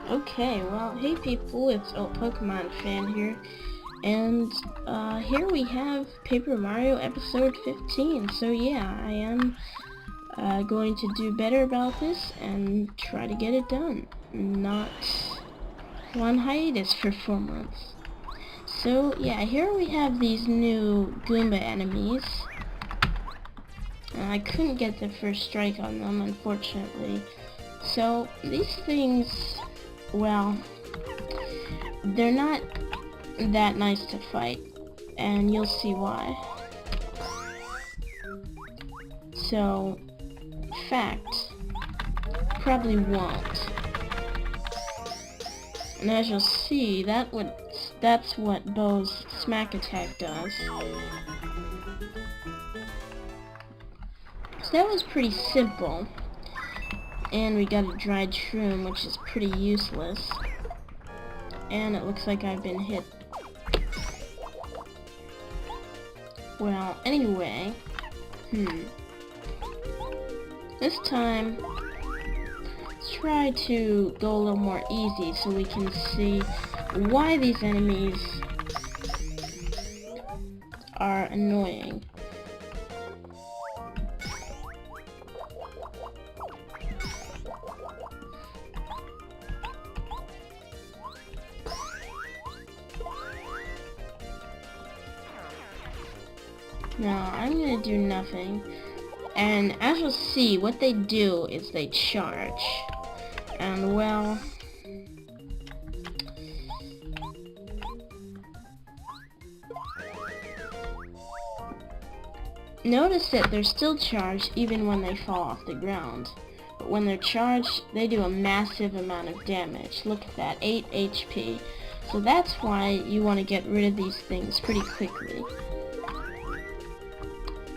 Okay, well, hey people, it's Old Pokemon Fan here, and here we have Paper Mario episode 15, so yeah, I am going to do better about this and try to get it done, not on hiatus for 4 months. So yeah, here we have these new Goomba enemies. I couldn't get the first strike on them, unfortunately. So these things, well, they're not that nice to fight, and you'll see why. So, fact, probably won't. And as you'll see, that's what Bo's smack attack does. So that was pretty simple. And we got a dried shroom, which is pretty useless. And it looks like I've been hit. Well, anyway, this time, let's try to go a little more easy so we can see why these enemies are annoying. Now, I'm gonna do nothing, and as you'll see, what they do is they charge, and well, notice that they're still charged even when they fall off the ground, but when they're charged, they do a massive amount of damage. Look at that, 8 HP, so that's why you want to get rid of these things pretty quickly.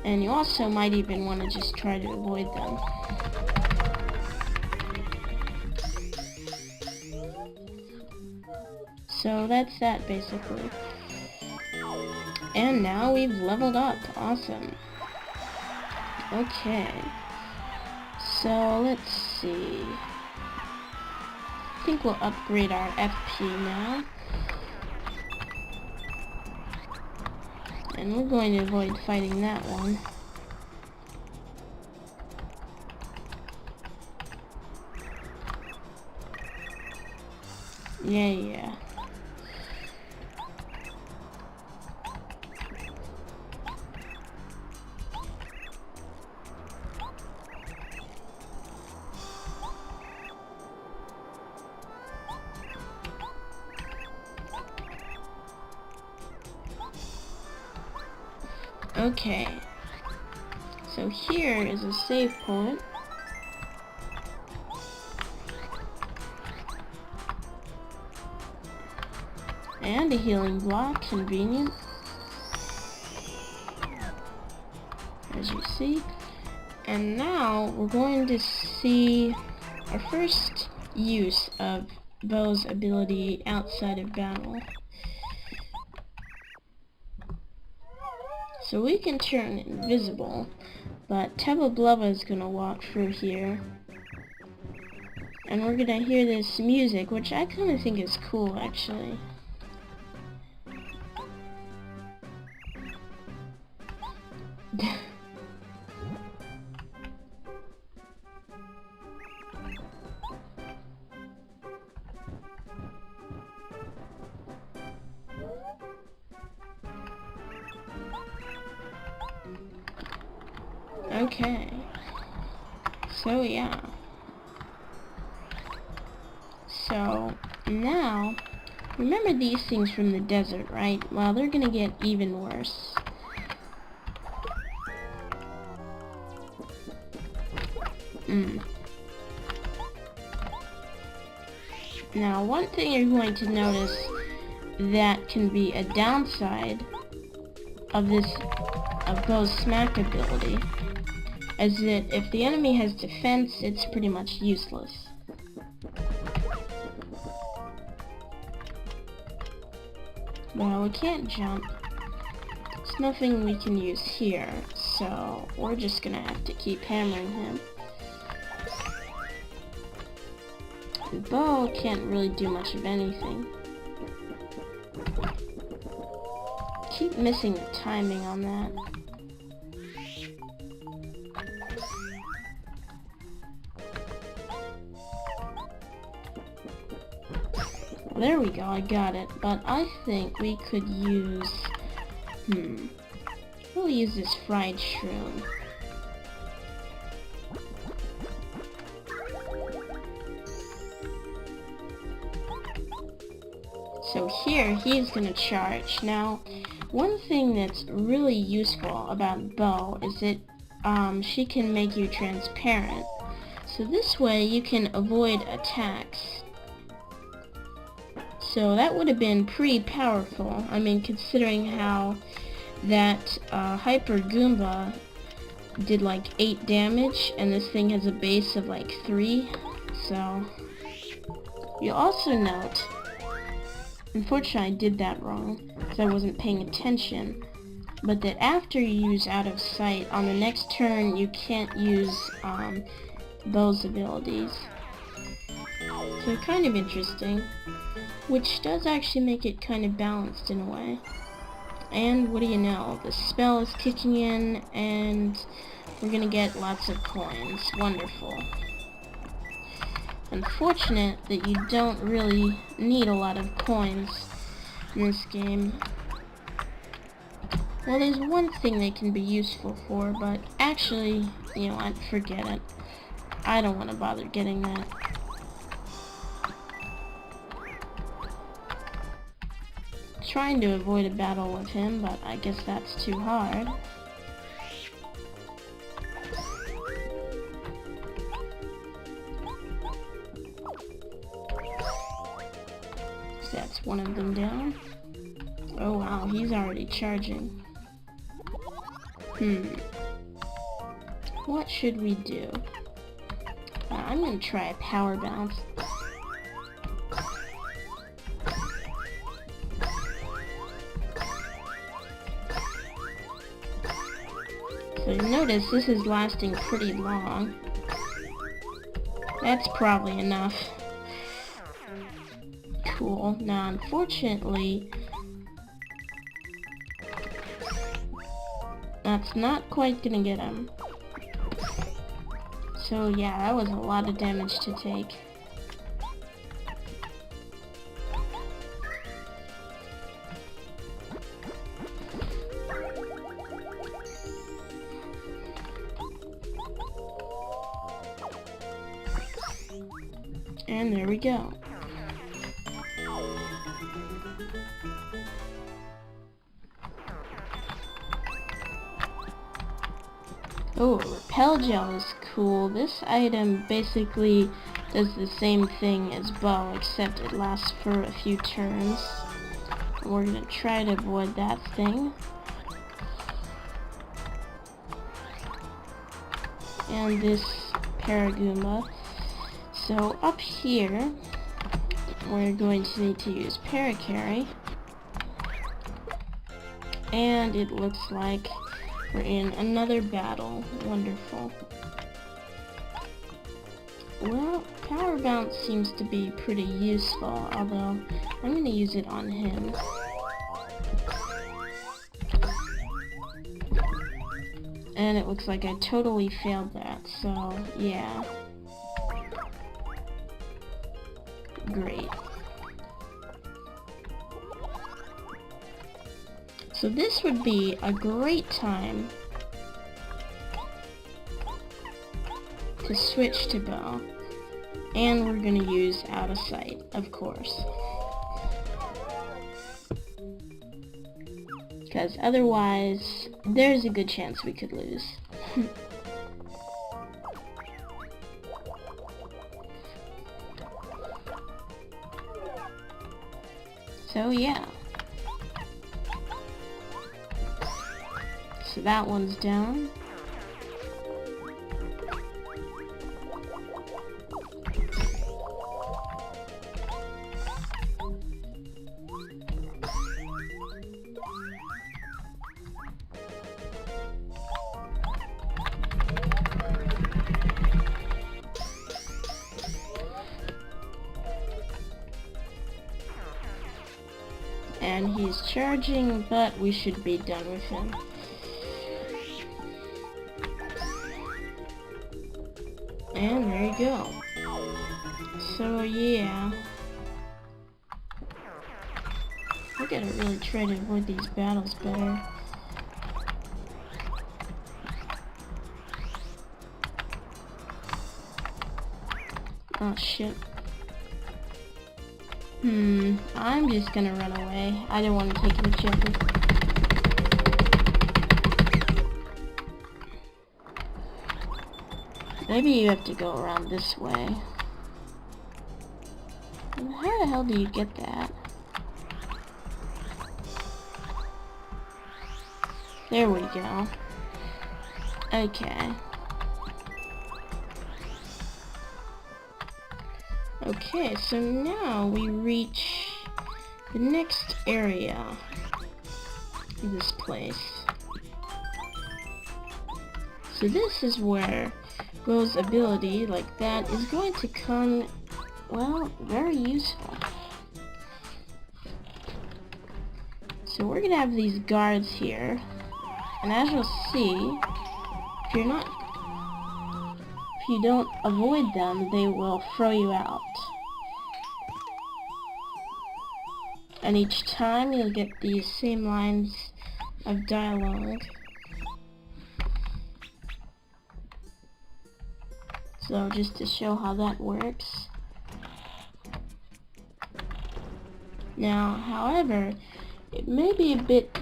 And you also might even want to just try to avoid them. So that's that basically. And now we've leveled up. Awesome. Okay. So let's see. I think we'll upgrade our FP now. And we're going to avoid fighting that one. Yeah. Okay, so here is a save point. And a healing block, convenient. As you see. And now we're going to see our first use of Bo's ability outside of battle. So we can turn invisible, but Tubba Blubba is gonna walk through here. And we're gonna hear this music, which I kinda think is cool, actually. Okay, so yeah, so now, remember these things from the desert, right? Well, they're gonna get even worse. Now, one thing you're going to notice that can be a downside of Bo's smack ability is that if the enemy has defense, it's pretty much useless. Well, we can't jump. There's nothing we can use here, so we're just gonna have to keep hammering him. bow can't really do much of anything. Keep missing the timing on that. There we go, I got it. But I think we could use... We'll use this fried shroom. So here, he's gonna charge. Now, one thing that's really useful about Bo is that she can make you transparent. So this way you can avoid attacks. So that would have been pretty powerful. I mean, considering how that Hyper Goomba did like 8 damage, and this thing has a base of like 3. So, you'll also note, unfortunately I did that wrong, because I wasn't paying attention, but that after you use Out of Sight, on the next turn you can't use Bo's abilities. So kind of interesting, which does actually make it kind of balanced in a way. And what do you know, the spell is kicking in and we're gonna get lots of coins. Wonderful. Unfortunate that you don't really need a lot of coins in this game. Well, there's one thing they can be useful for, but actually, you know what, forget it. I don't want to bother getting that. Trying to avoid a battle with him, but I guess that's too hard. So that's one of them down. Oh wow, he's already charging. What should we do? I'm gonna try a power bounce. So you notice this is lasting pretty long. That's probably enough. Cool. Now unfortunately, that's not quite gonna get him. So yeah, that was a lot of damage to take. And there we go. Oh, Repel Gel is cool. This item basically does the same thing as Bow, except it lasts for a few turns. We're gonna try to avoid that thing. And this Paragoomba. So up here, we're going to need to use Paracarry. And it looks like we're in another battle. Wonderful. Well, Power Bounce seems to be pretty useful, although I'm going to use it on him. And it looks like I totally failed that, so yeah. Great. So this would be a great time to switch to Bow. And we're gonna use Out of Sight, of course. Because otherwise, there's a good chance we could lose. So yeah. So that one's down. and he's charging, but we should be done with him. And there you go. So yeah, I gotta really try to avoid these battles better. Oh shit. I'm just gonna run away. I don't want to take any chances. Maybe you have to go around this way. How the hell do you get that? There we go. Okay. Okay, so now we reach the next area of this place. So this is where Will's ability like that is going to come, well, very useful. So we're gonna have these guards here, and as you'll see, if you don't avoid them, they will throw you out. And each time you'll get these same lines of dialogue. So just to show how that works. Now, however, it may be a bit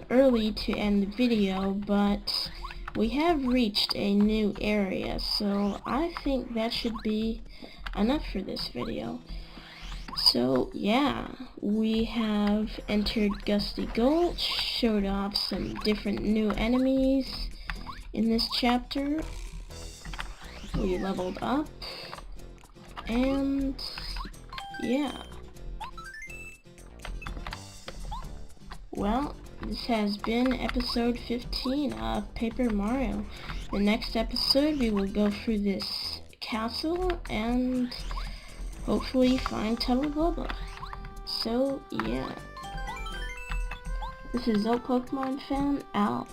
early to end the video, but we have reached a new area, so I think that should be enough for this video. So yeah, we have entered Gusty Gulch, showed off some different new enemies in this chapter. We leveled up, and yeah. Well, this has been episode 15 of Paper Mario. The next episode we will go through this castle and hopefully find Tubba Blubba. So yeah. This is Pokemon Fan out.